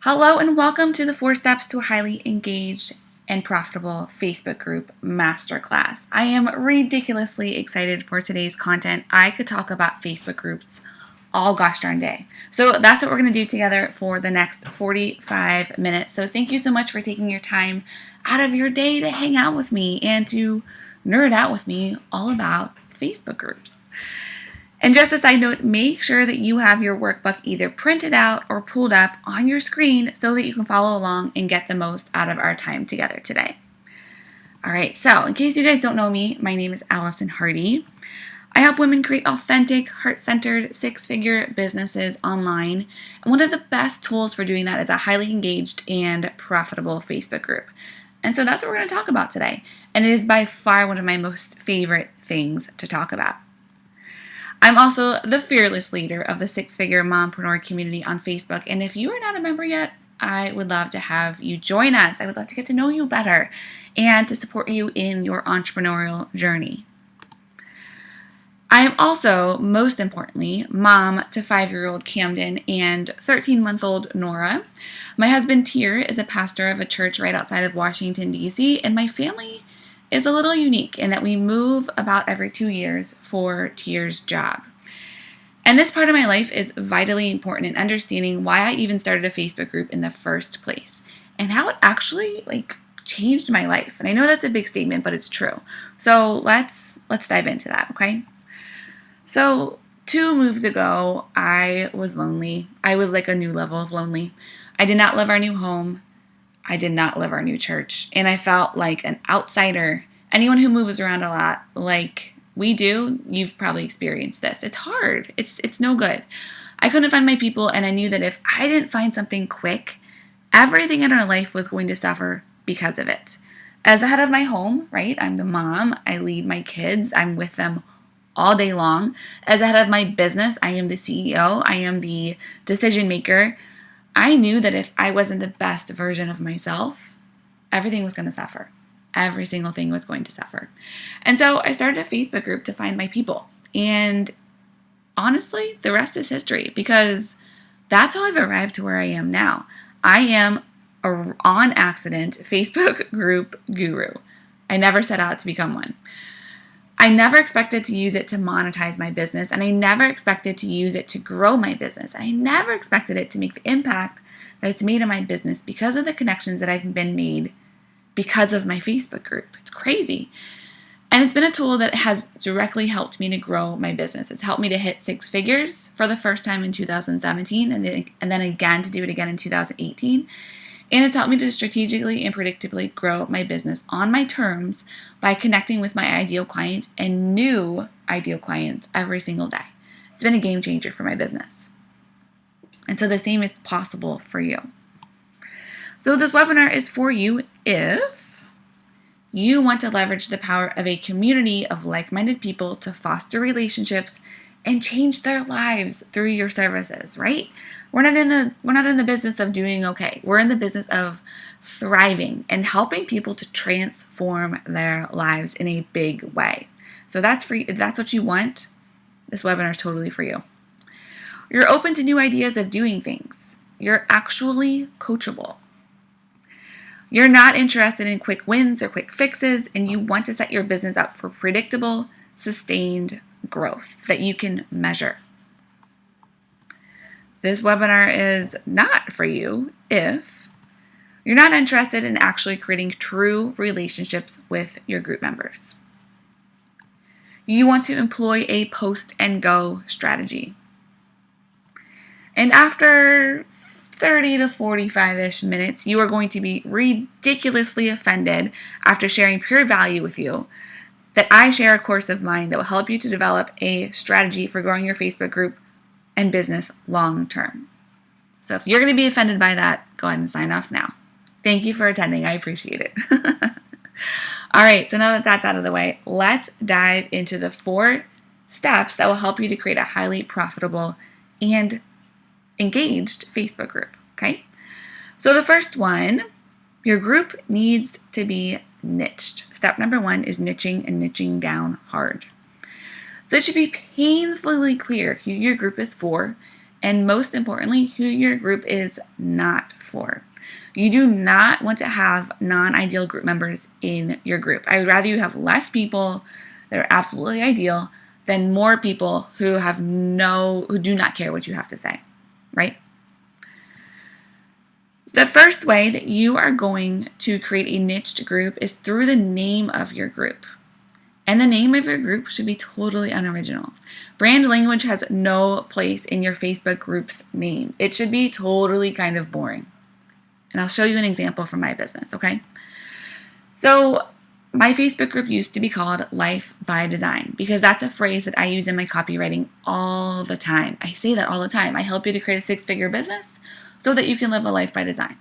Hello and welcome to the 4 Steps to a Highly Engaged and Profitable Facebook Group Masterclass. I am ridiculously excited for today's content. I could talk about Facebook groups all gosh darn day. So that's what we're going to do together for the next 45 minutes. So thank you so much for taking your time out of your day to hang out with me and to nerd out with me all about Facebook groups. And just a side note, make sure that you have your workbook either printed out or pulled up on your screen so that you can follow along and get the most out of our time together today. All right, so in case you guys don't know me, my name is Allison Hardy. I help women create authentic, heart-centered, six-figure businesses online. And one of the best tools for doing that is a highly engaged and profitable Facebook group. And so that's what we're going to talk about today. And it is by far one of my most favorite things to talk about. I'm also the fearless leader of the six-figure mompreneur community on Facebook. And if you are not a member yet, I would love to have you join us. I would love to get to know you better and to support you in your entrepreneurial journey. I am also, most importantly, mom to 5-year-old Camden and 13-month-old Nora. My husband, Tyr, is a pastor of a church right outside of Washington, D.C., and my family is a little unique in that we move about every 2 years for Tyr's job. And this part of my life is vitally important in understanding why I even started a Facebook group in the first place and how it actually changed my life. And I know that's a big statement, but it's true. So let's dive into that, okay? So 2 moves ago, I was lonely. I was like a new level of lonely. I did not love our new home. I did not love our new church. And I felt like an outsider. Anyone who moves around a lot like we do, you've probably experienced this. It's hard. It's no good. I couldn't find my people, and I knew that if I didn't find something quick, everything in our life was going to suffer because of it. As the head of my home, right? I'm the mom. I lead my kids. I'm with them all day long. As the head of my business, I am the CEO. I am the decision maker. I knew that if I wasn't the best version of myself, everything was going to suffer. Every single thing was going to suffer. And so I started a Facebook group to find my people. And honestly, the rest is history because that's how I've arrived to where I am now. I am on accident Facebook group guru. I never set out to become one. I never expected to use it to monetize my business, and I never expected to use it to grow my business. And I never expected it to make the impact that it's made in my business because of the connections that I've been made because of my Facebook group. It's crazy. And it's been a tool that has directly helped me to grow my business. It's helped me to hit 6 figures for the first time in 2017 and then again to do it again in 2018. And it's helped me to strategically and predictably grow my business on my terms by connecting with my ideal client and new ideal clients every single day. It's been a game changer for my business. And so the same is possible for you. So this webinar is for you if you want to leverage the power of a community of like-minded people to foster relationships and change their lives through your services, right? We're not in the business of doing okay. We're in the business of thriving and helping people to transform their lives in a big way. So that's free. If that's what you want, this webinar is totally for you. You're open to new ideas of doing things. You're actually coachable. You're not interested in quick wins or quick fixes, and you want to set your business up for predictable, sustained growth that you can measure. This webinar is not for you if you're not interested in actually creating true relationships with your group members. You want to employ a post and go strategy. And after 30 to 45-ish minutes, you are going to be ridiculously offended after sharing pure value with you that I share a course of mine that will help you to develop a strategy for growing your Facebook group and business long term. So if you're going to be offended by that, go ahead and sign off now. Thank you for attending. I appreciate it. All right, so now that that's out of the way, let's dive into the 4 steps that will help you to create a highly profitable and engaged Facebook group, okay? So the first one, your group needs to be niched. Step number 1 is niching and niching down hard. So it should be painfully clear who your group is for and most importantly, who your group is not for. You do not want to have non-ideal group members in your group. I would rather you have less people that are absolutely ideal than more people who do not care what you have to say, right? The first way that you are going to create a niched group is through the name of your group. And the name of your group should be totally unoriginal. Brand language has no place in your Facebook group's name. It should be totally kind of boring. And I'll show you an example from my business, okay? So my Facebook group used to be called Life by Design because that's a phrase that I use in my copywriting all the time. I say that all the time. I help you to create a six-figure business so that you can live a life by design.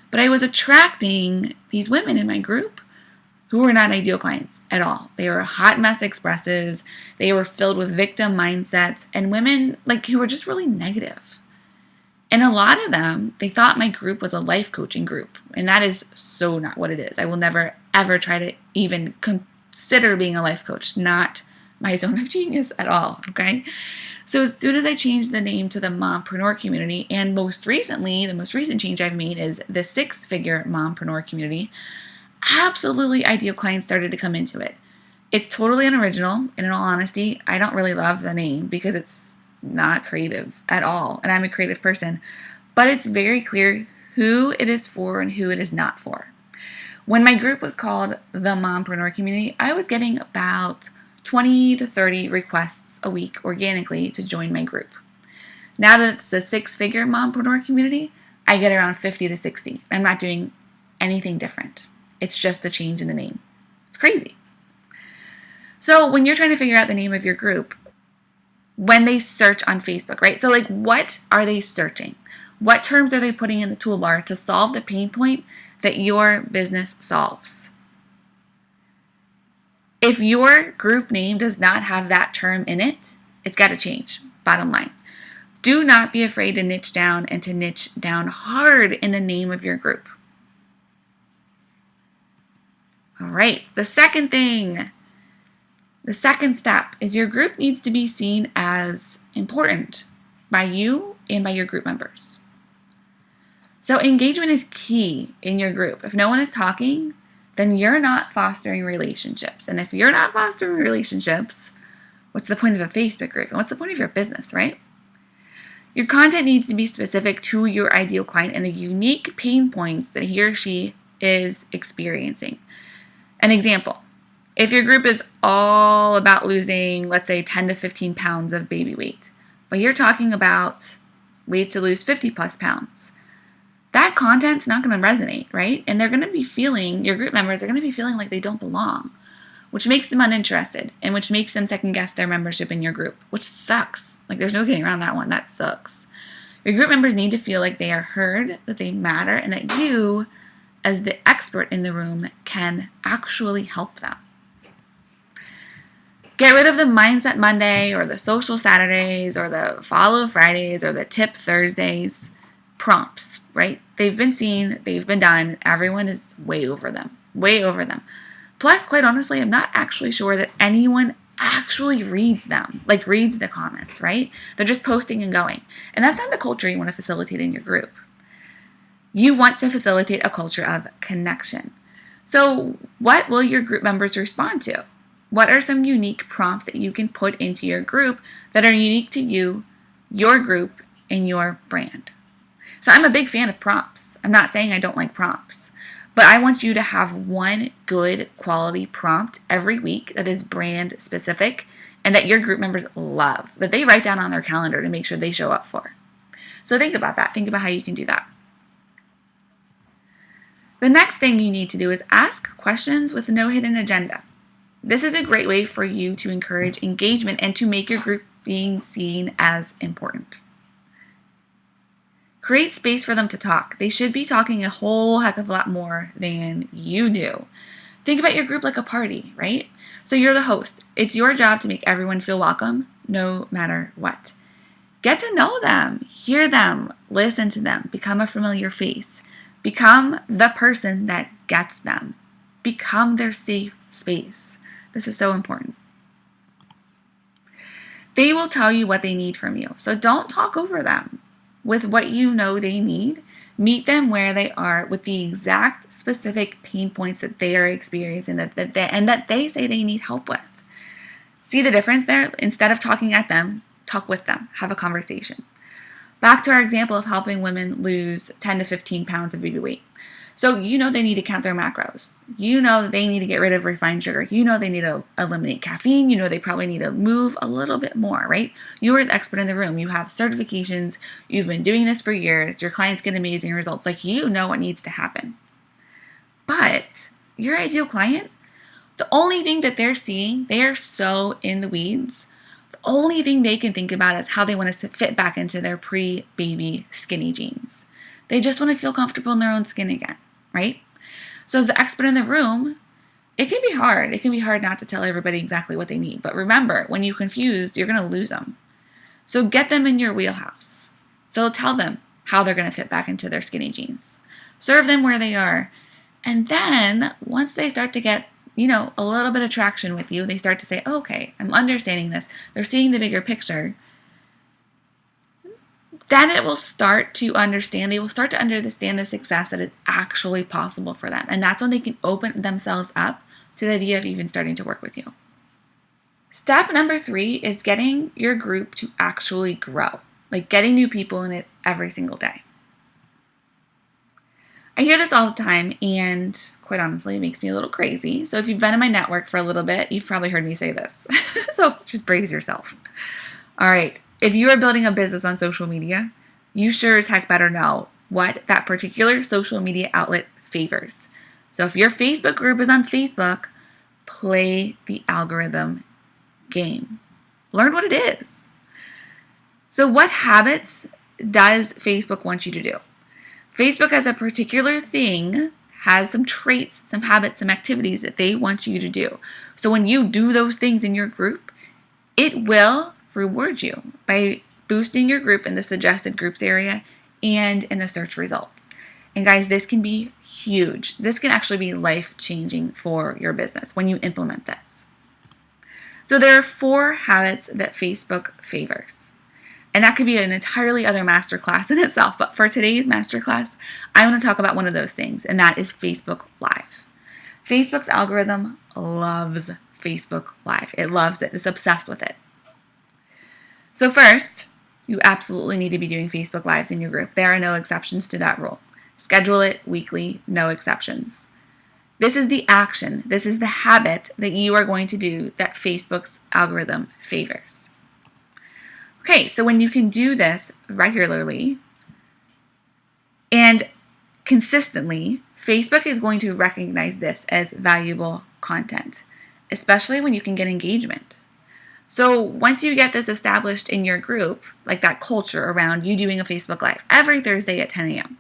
But I was attracting these women in my group who were not ideal clients at all. They were hot mess expresses. They were filled with victim mindsets and women who were just really negative. And a lot of them, they thought my group was a life coaching group. And that is so not what it is. I will never, ever try to even consider being a life coach. Not my zone of genius at all, okay? So as soon as I changed the name to the Mompreneur Community, and most recently, the most recent change I've made is the six-figure Mompreneur Community, absolutely ideal clients started to come into it. It's totally unoriginal, and in all honesty, I don't really love the name because it's not creative at all, and I'm a creative person, but it's very clear who it is for and who it is not for. When my group was called the Mompreneur Community, I was getting about 20 to 30 requests a week organically to join my group. Now that it's a six-figure Mompreneur Community, I get around 50 to 60. I'm not doing anything different. It's just the change in the name. It's crazy. So when you're trying to figure out the name of your group, when they search on Facebook, right? So what are they searching? What terms are they putting in the toolbar to solve the pain point that your business solves? If your group name does not have that term in it, it's got to change, bottom line. Do not be afraid to niche down and to niche down hard in the name of your group. All right, the second step is your group needs to be seen as important by you and by your group members. So engagement is key in your group. If no one is talking, then you're not fostering relationships. And if you're not fostering relationships, what's the point of a Facebook group? And what's the point of your business, right? Your content needs to be specific to your ideal client and the unique pain points that he or she is experiencing. An example, if your group is all about losing, let's say, 10 to 15 pounds of baby weight, but you're talking about ways to lose 50 plus pounds, that content's not going to resonate, right? And they're going to be feeling, your group members are going to be feeling like they don't belong, which makes them uninterested and which makes them second guess their membership in your group, which sucks. There's no getting around that one. That sucks. Your group members need to feel like they are heard, that they matter, and that you, as the expert in the room, can actually help them. Get rid of the Mindset Monday or the Social Saturdays or the Follow Fridays or the Tip Thursdays prompts, right? They've been seen, they've been done. Everyone is way over them. Plus, quite honestly, I'm not actually sure that anyone actually reads them, reads the comments, right? They're just posting and going. And that's not the culture you want to facilitate in your group. You want to facilitate a culture of connection. So what will your group members respond to? What are some unique prompts that you can put into your group that are unique to you, your group, and your brand? So I'm a big fan of prompts. I'm not saying I don't like prompts, but I want you to have one good quality prompt every week that is brand specific and that your group members love, that they write down on their calendar to make sure they show up for. So think about that. Think about how you can do that. The next thing you need to do is ask questions with no hidden agenda. This is a great way for you to encourage engagement and to make your group being seen as important. Create space for them to talk. They should be talking a whole heck of a lot more than you do. Think about your group like a party, right? So you're the host. It's your job to make everyone feel welcome, no matter what. Get to know them, hear them, listen to them, become a familiar face. Become the person that gets them. Become their safe space. This is so important. They will tell you what they need from you. So don't talk over them with what you know they need. Meet them where they are with the exact specific pain points that they are experiencing and that they say they need help with. See the difference there? Instead of talking at them, talk with them. Have a conversation. Back to our example of helping women lose 10 to 15 pounds of baby weight. So you know they need to count their macros. You know that they need to get rid of refined sugar. You know they need to eliminate caffeine. You know they probably need to move a little bit more, right? You are the expert in the room. You have certifications. You've been doing this for years. Your clients get amazing results. Like, you know what needs to happen. But your ideal client, the only thing that they're seeing, they are so in the weeds. The only thing they can think about is how they want to fit back into their pre-baby skinny jeans. They just want to feel comfortable in their own skin again, right? So as the expert in the room, it can be hard. It can be hard not to tell everybody exactly what they need. But remember, when you're confused, you're going to lose them. So get them in your wheelhouse. So tell them how they're going to fit back into their skinny jeans. Serve them where they are. And then once they start to get, a little bit of traction with you, they start to say, okay, I'm understanding this. They're seeing the bigger picture. Then they will start to understand the success that is actually possible for them. And that's when they can open themselves up to the idea of even starting to work with you. Step number 3 is getting your group to actually grow, like getting new people in it every single day. I hear this all the time, and quite honestly, it makes me a little crazy. So if you've been in my network for a little bit, you've probably heard me say this. So just brace yourself. All right. If you are building a business on social media, you sure as heck better know what that particular social media outlet favors. So if your Facebook group is on Facebook, play the algorithm game. Learn what it is. So what habits does Facebook want you to do? Facebook has a particular thing, has some traits, some habits, some activities that they want you to do. So when you do those things in your group, it will reward you by boosting your group in the suggested groups area and in the search results. And guys, this can be huge. This can actually be life-changing for your business when you implement this. So there are 4 habits that Facebook favors. And that could be an entirely other masterclass in itself. But for today's masterclass, I want to talk about one of those things, and that is Facebook Live. Facebook's algorithm loves Facebook Live. It loves it. It's obsessed with it. So first, you absolutely need to be doing Facebook Lives in your group. There are no exceptions to that rule. Schedule it weekly, no exceptions. This is the action. This is the habit that you are going to do that Facebook's algorithm favors. Okay, so when you can do this regularly and consistently, Facebook is going to recognize this as valuable content, especially when you can get engagement. So once you get this established in your group, like that culture around you doing a Facebook Live every Thursday at 10 a.m.,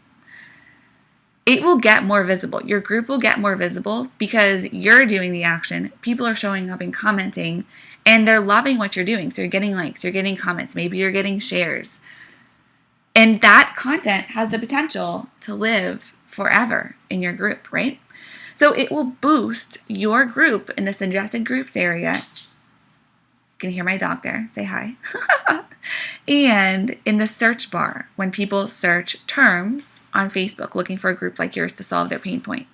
it will get more visible. Your group will get more visible because you're doing the action. People are showing up and commenting, and they're loving what you're doing. So you're getting likes, you're getting comments, maybe you're getting shares. And that content has the potential to live forever in your group, right? So it will boost your group in the suggested groups area. You can hear my dog there. Say hi. And in the search bar, when people search terms on Facebook looking for a group like yours to solve their pain point.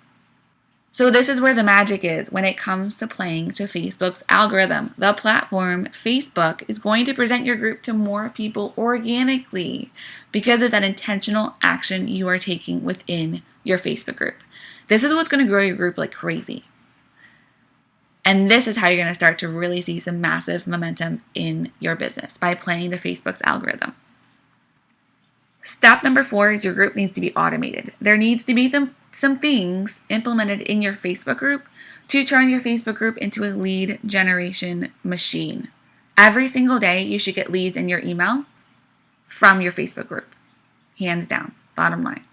So this is where the magic is when it comes to playing to Facebook's algorithm. The platform, Facebook, is going to present your group to more people organically because of that intentional action you are taking within your Facebook group. This is what's going to grow your group like crazy. And this is how you're going to start to really see some massive momentum in your business by playing to Facebook's algorithm. Step number 4 is your group needs to be automated. There needs to be some things implemented in your Facebook group to turn your Facebook group into a lead generation machine. Every single day, you should get leads in your email from your Facebook group. Hands down, bottom line.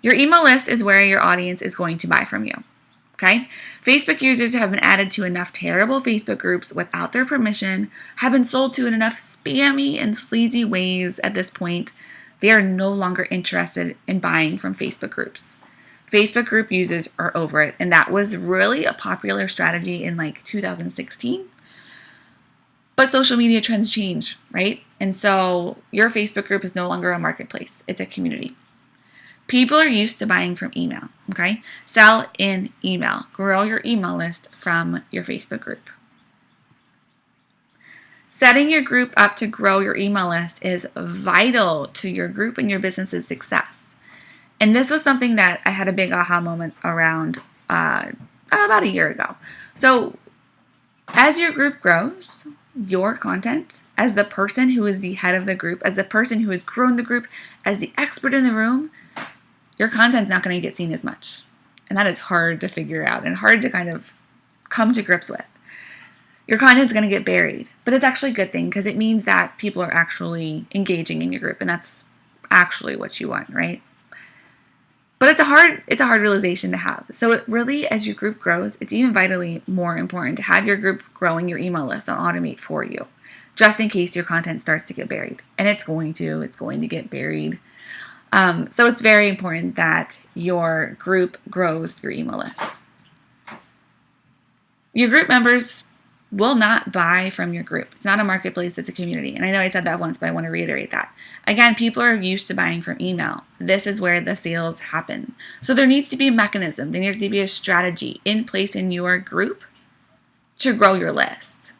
Your email list is where your audience is going to buy from you. Okay? Facebook users have been added to enough terrible Facebook groups without their permission, have been sold to in enough spammy and sleazy ways at this point. They are no longer interested in buying from Facebook groups. Facebook group users are over it, and that was really a popular strategy in like 2016. But social media trends change, right? And so your Facebook group is no longer a marketplace, it's a community. People are used to buying from email, okay? Sell in email. Grow your email list from your Facebook group. Setting your group up to grow your email list is vital to your group and your business's success. And this was something that I had a big aha moment around about a year ago. So as your group grows, your content, as the person who is the head of the group, as the person who has grown the group, as the expert in the room, your content's not going to get seen as much. And that is hard to figure out and hard to kind of come to grips with. Your content's going to get buried, but it's actually a good thing because it means that people are actually engaging in your group, and that's actually what you want, right? But it's a hard realization to have. So it really, as your group grows, it's even vitally more important to have your group growing your email list on Automate for you, just in case your content starts to get buried. And it's going to get buried. So it's very important that your group grows your email list. Your group members will not buy from your group. It's not a marketplace, it's a community. And I know I said that once, but I want to reiterate that. Again, people are used to buying from email. This is where the sales happen. So there needs to be a mechanism. There needs to be a strategy in place in your group to grow your list.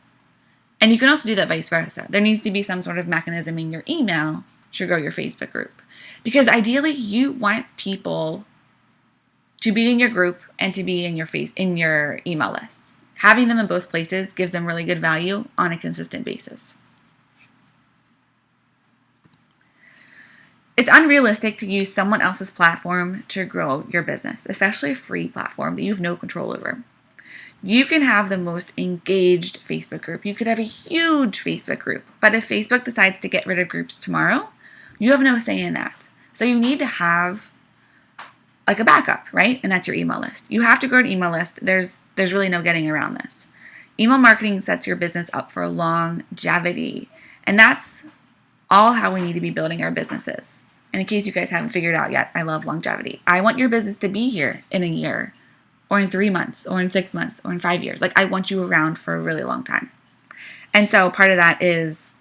And you can also do that vice versa. There needs to be some sort of mechanism in your email to grow your Facebook group. Because ideally, you want people to be in your group and to be in your email list. Having them in both places gives them really good value on a consistent basis. It's unrealistic to use someone else's platform to grow your business, especially a free platform that you have no control over. You can have the most engaged Facebook group. You could have a huge Facebook group, but if Facebook decides to get rid of groups tomorrow, you have no say in that. So you need to have like a backup, right? And that's your email list. You have to grow an email list. There's really no getting around this. Email marketing sets your business up for longevity. And that's all how we need to be building our businesses. And in case you guys haven't figured out yet, I love longevity. I want your business to be here in a year, or in 3 months, or in 6 months, or in 5 years. Like, I want you around for a really long time. And so part of that is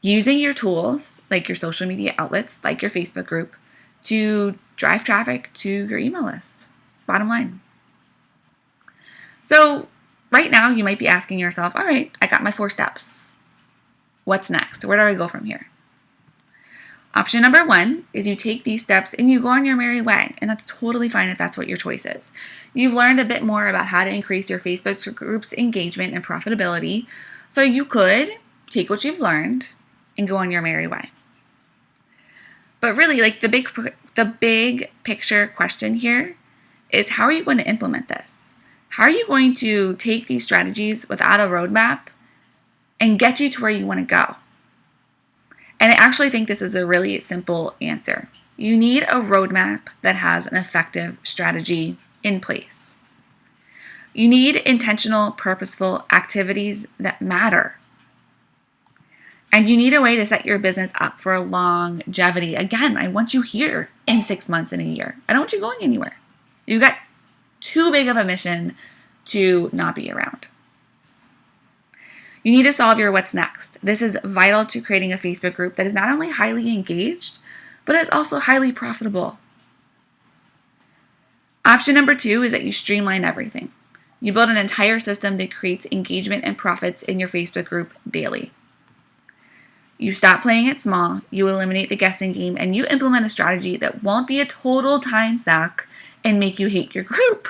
using your tools, like your social media outlets, like your Facebook group, to drive traffic to your email list. Bottom line. So right now you might be asking yourself, all right, I got my 4 steps. What's next? Where do I go from here? Option number 1 is you take these steps and you go on your merry way. And that's totally fine if that's what your choice is. You've learned a bit more about how to increase your Facebook group's engagement and profitability. So you could take what you've learned and go on your merry way. But really, like the big picture question here is, how are you going to implement this? How are you going to take these strategies without a roadmap and get you to where you want to go? And I actually think this is a really simple answer. You need a roadmap that has an effective strategy in place. You need intentional, purposeful activities that matter. And you need a way to set your business up for longevity. Again, I want you here in 6 months and a year. I don't want you going anywhere. You've got too big of a mission to not be around. You need to solve your what's next. This is vital to creating a Facebook group that is not only highly engaged, but is also highly profitable. Option number 2 is that you streamline everything. You build an entire system that creates engagement and profits in your Facebook group daily. You stop playing it small, you eliminate the guessing game, and you implement a strategy that won't be a total time suck and make you hate your group.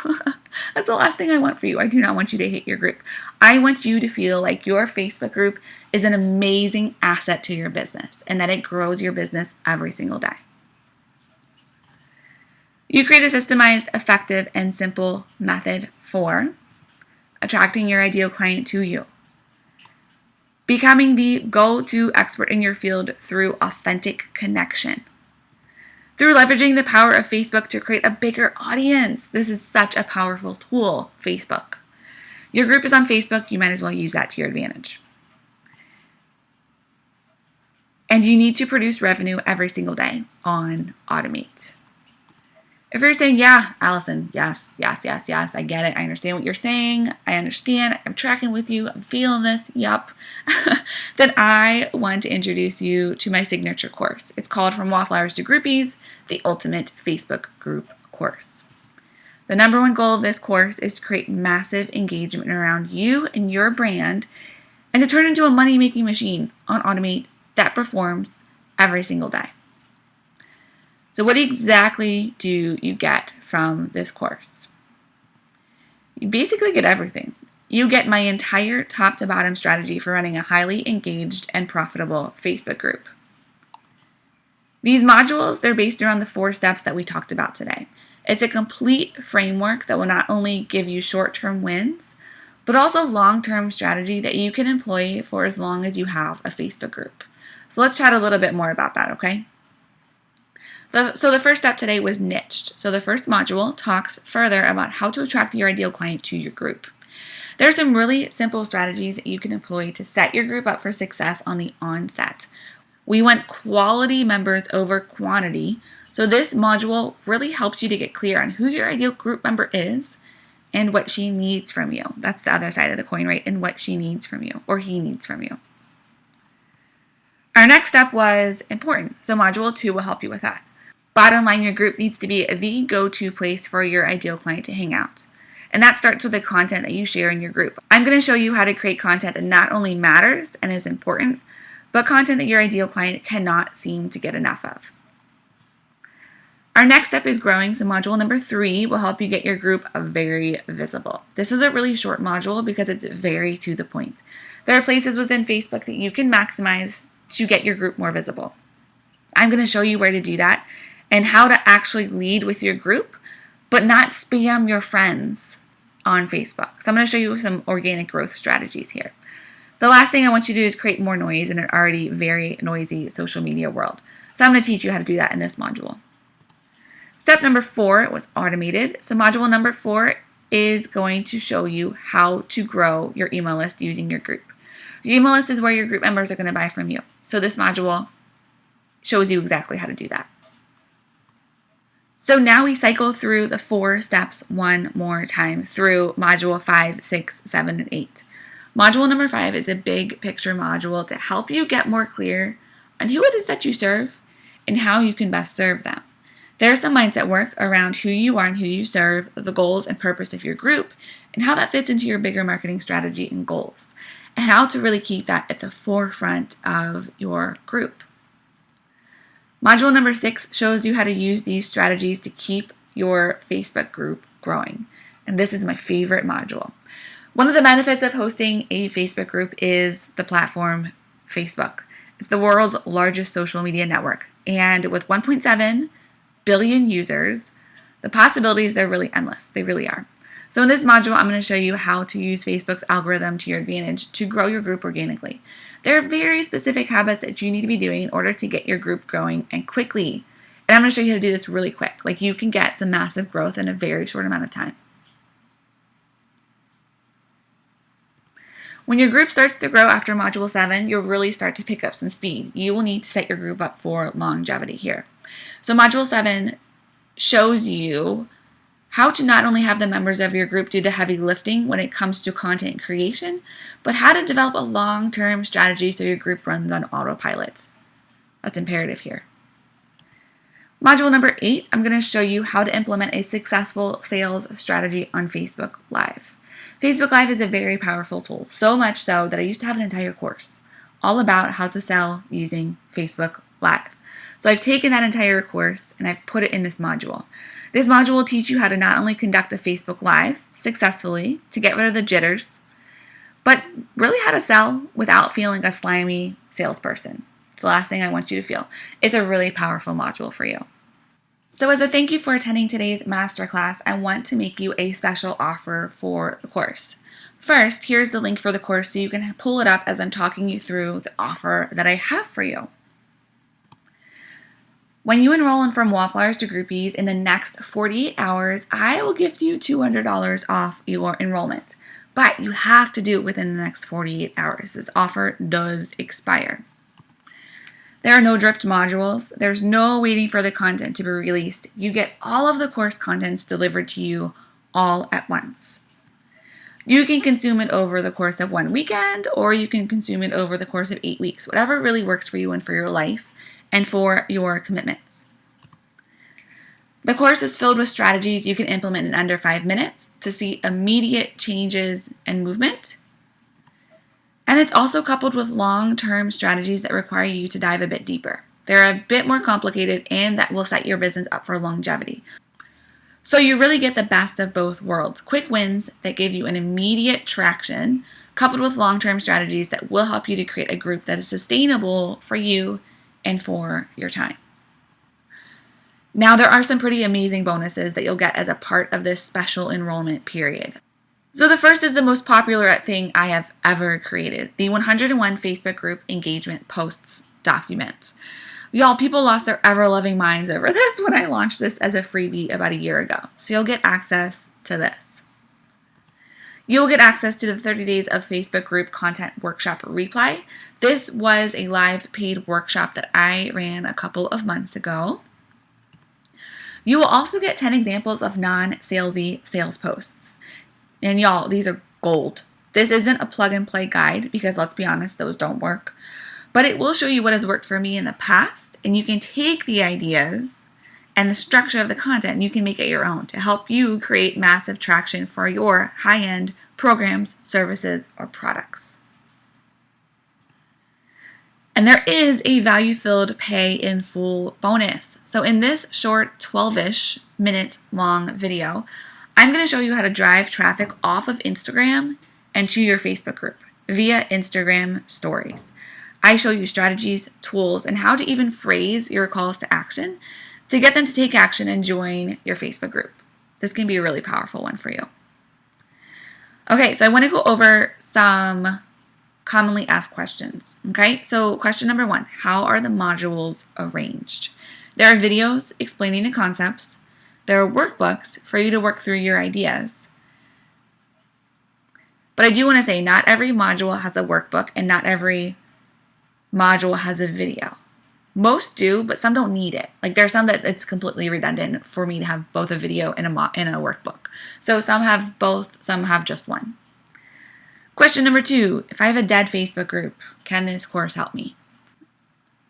That's the last thing I want for you. I do not want you to hate your group. I want you to feel like your Facebook group is an amazing asset to your business and that it grows your business every single day. You create a systemized, effective, and simple method for attracting your ideal client to you. Becoming the go-to expert in your field through authentic connection. Through leveraging the power of Facebook to create a bigger audience. This is such a powerful tool, Facebook. Your group is on Facebook, you might as well use that to your advantage. And you need to produce revenue every single day on Automate. If you're saying, yeah, Allison, yes, yes, yes, yes, I get it. I understand what you're saying. I understand. I'm tracking with you. I'm feeling this. Yup. Then I want to introduce you to my signature course. It's called From Wallflowers to Groupies, the Ultimate Facebook Group Course. The number one goal of this course is to create massive engagement around you and your brand and to turn into a money-making machine on Automate that performs every single day. So what exactly do you get from this course? You basically get everything. You get my entire top to bottom strategy for running a highly engaged and profitable Facebook group. These modules, they're based around the 4 steps that we talked about today. It's a complete framework that will not only give you short-term wins, but also long-term strategy that you can employ for as long as you have a Facebook group. So let's chat a little bit more about that, okay? So the first step today was niched. So the first module talks further about how to attract your ideal client to your group. There are some really simple strategies that you can employ to set your group up for success on the onset. We want quality members over quantity. So this module really helps you to get clear on who your ideal group member is and what she needs from you. That's the other side of the coin, right? And what she needs from you or he needs from you. Our next step was important. So module 2 will help you with that. Bottom line, your group needs to be the go-to place for your ideal client to hang out. And that starts with the content that you share in your group. I'm going to show you how to create content that not only matters and is important, but content that your ideal client cannot seem to get enough of. Our next step is growing. So module number 3 will help you get your group very visible. This is a really short module because it's very to the point. There are places within Facebook that you can maximize to get your group more visible. I'm going to show you where to do that and how to actually lead with your group, but not spam your friends on Facebook. So I'm going to show you some organic growth strategies here. The last thing I want you to do is create more noise in an already very noisy social media world. So I'm going to teach you how to do that in this module. Step number 4 was automated. So module number 4 is going to show you how to grow your email list using your group. Your email list is where your group members are going to buy from you. So this module shows you exactly how to do that. So now we cycle through the 4 steps one more time through module 5, 6, 7, and 8. Module number 5 is a big picture module to help you get more clear on who it is that you serve and how you can best serve them. There's some mindset work around who you are and who you serve, the goals and purpose of your group, and how that fits into your bigger marketing strategy and goals, and how to really keep that at the forefront of your group. Module number 6 shows you how to use these strategies to keep your Facebook group growing. And this is my favorite module. One of the benefits of hosting a Facebook group is the platform Facebook. It's the world's largest social media network. And with 1.7 billion users, the possibilities, they're really endless. They really are. So in this module, I'm going to show you how to use Facebook's algorithm to your advantage to grow your group organically. There are very specific habits that you need to be doing in order to get your group growing and quickly. And I'm going to show you how to do this really quick. Like you can get some massive growth in a very short amount of time. When your group starts to grow after module 7, you'll really start to pick up some speed. You will need to set your group up for longevity here. So module 7 shows you how to not only have the members of your group do the heavy lifting when it comes to content creation, but how to develop a long-term strategy so your group runs on autopilot. That's imperative here. Module number 8, I'm going to show you how to implement a successful sales strategy on Facebook Live. Facebook Live is a very powerful tool, so much so that I used to have an entire course all about how to sell using Facebook Live. So I've taken that entire course and I've put it in this module. This module will teach you how to not only conduct a Facebook Live successfully to get rid of the jitters, but really how to sell without feeling a slimy salesperson. It's the last thing I want you to feel. It's a really powerful module for you. So as a thank you for attending today's masterclass, I want to make you a special offer for the course. First, here's the link for the course so you can pull it up as I'm talking you through the offer that I have for you. When you enroll in From Wallflowers to Groupies in the next 48 hours, I will gift you $200 off your enrollment. But you have to do it within the next 48 hours. This offer does expire. There are no dripped modules. There's no waiting for the content to be released. You get all of the course contents delivered to you all at once. You can consume it over the course of one weekend, or you can consume it over the course of 8 weeks, whatever really works for you and for your life and for your commitments. The course is filled with strategies you can implement in under 5 minutes to see immediate changes and movement. And it's also coupled with long-term strategies that require you to dive a bit deeper. They're a bit more complicated and that will set your business up for longevity. So you really get the best of both worlds. Quick wins that give you an immediate traction, coupled with long-term strategies that will help you to create a group that is sustainable for you and for your time. Now, there are some pretty amazing bonuses that you'll get as a part of this special enrollment period. So the first is the most popular thing I have ever created, the 101 Facebook group engagement posts document. Y'all, people lost their ever-loving minds over this when I launched this as a freebie about a year ago. So you'll get access to this. You'll get access to the 30 days of Facebook group content workshop replay. This was a live paid workshop that I ran a couple of months ago. You will also get 10 examples of non-salesy sales posts. And y'all, these are gold. This isn't a plug and play guide because let's be honest, those don't work. But it will show you what has worked for me in the past, and you can take the ideas and the structure of the content and you can make it your own to help you create massive traction for your high-end programs, services, or products. And there is a value-filled pay in full bonus. So in this short 12-ish minute long video, I'm going to show you how to drive traffic off of Instagram and to your Facebook group via Instagram stories. I show you strategies, tools, and how to even phrase your calls to action to get them to take action and join your Facebook group. This can be a really powerful one for you. Okay, so I want to go over some commonly asked questions. Okay, so question number 1, how are the modules arranged? There are videos explaining the concepts. There are workbooks for you to work through your ideas. But I do want to say not every module has a workbook and not every module has a video. Most do, but some don't need it. Like there's some that it's completely redundant for me to have both a video and a workbook. So some have both, some have just one. Question number 2, if I have a dead Facebook group, can this course help me?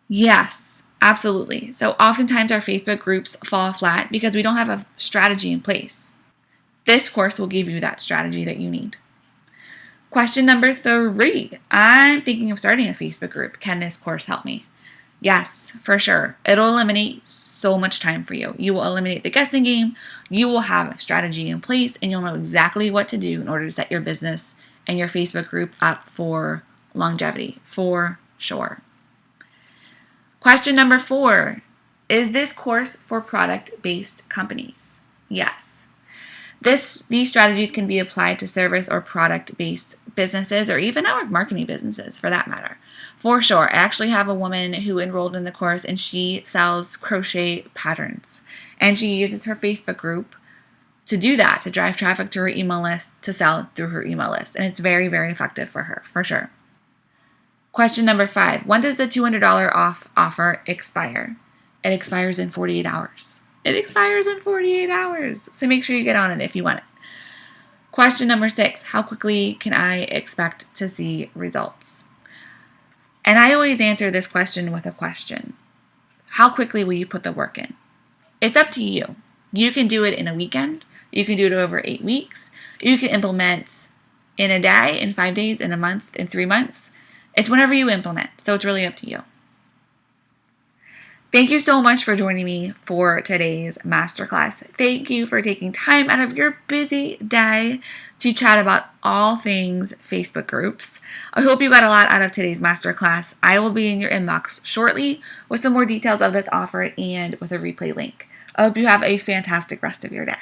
Yes, absolutely. So oftentimes our Facebook groups fall flat because we don't have a strategy in place. This course will give you that strategy that you need. Question number 3, I'm thinking of starting a Facebook group. Can this course help me? Yes, for sure. It'll eliminate so much time for you. You will eliminate the guessing game. You will have a strategy in place and you'll know exactly what to do in order to set your business and your Facebook group up for longevity, for sure. Question number 4, is this course for product-based companies? Yes. These strategies can be applied to service or product-based businesses or even network marketing businesses for that matter. For sure. I actually have a woman who enrolled in the course and she sells crochet patterns. And she uses her Facebook group to do that, to drive traffic to her email list, to sell through her email list. And it's very, very effective for her, for sure. Question number 5, when does the $200 off offer expire? It expires in 48 hours. It expires in 48 hours. So make sure you get on it if you want it. Question number 6, how quickly can I expect to see results? And I always answer this question with a question. How quickly will you put the work in? It's up to you. You can do it in a weekend. You can do it over 8 weeks. You can implement in a day, in 5 days, in a month, in 3 months. It's whenever you implement. So it's really up to you. Thank you so much for joining me for today's masterclass. Thank you for taking time out of your busy day to chat about all things Facebook groups. I hope you got a lot out of today's masterclass. I will be in your inbox shortly with some more details of this offer and with a replay link. I hope you have a fantastic rest of your day.